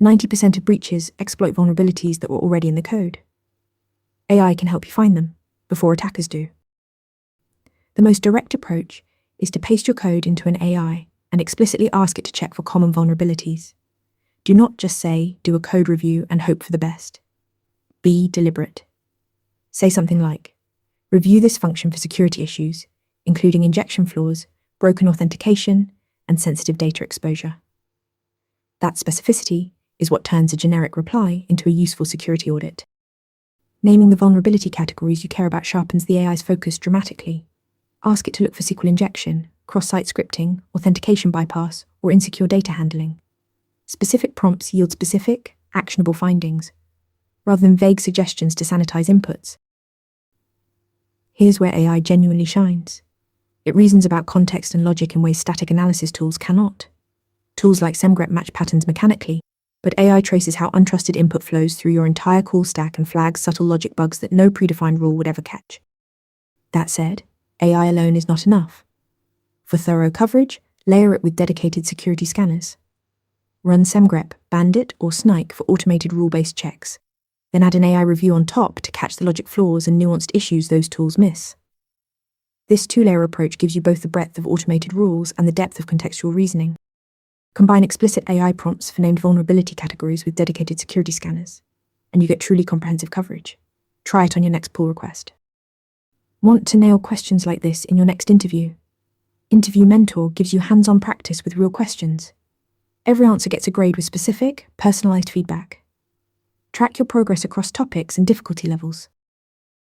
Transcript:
90% of breaches exploit vulnerabilities that were already in the code. AI can help you find them before attackers do. The most direct approach is to paste your code into an AI and explicitly ask it to check for common vulnerabilities. Do not just say, do a code review and hope for the best. Be deliberate. Say something like, review this function for security issues, including injection flaws, broken authentication, and sensitive data exposure. That specificity is what turns a generic reply into a useful security audit. Naming the vulnerability categories you care about sharpens the AI's focus dramatically. Ask it to look for SQL injection, cross-site scripting, authentication bypass, or insecure data handling. Specific prompts yield specific, actionable findings, rather than vague suggestions to sanitize inputs. Here's where AI genuinely shines. It reasons about context and logic in ways static analysis tools cannot. Tools like Semgrep match patterns mechanically, but AI traces how untrusted input flows through your entire call stack and flags subtle logic bugs that no predefined rule would ever catch. That said, AI alone is not enough. For thorough coverage, layer it with dedicated security scanners. Run Semgrep, Bandit, or Snike for automated rule-based checks. Then add an AI review on top to catch the logic flaws and nuanced issues those tools miss. This two-layer approach gives you both the breadth of automated rules and the depth of contextual reasoning. Combine explicit AI prompts for named vulnerability categories with dedicated security scanners, and you get truly comprehensive coverage. Try it on your next pull request. Want to nail questions like this in your next interview? Interview Mentor gives you hands-on practice with real questions. Every answer gets a grade with specific, personalized feedback. Track your progress across topics and difficulty levels.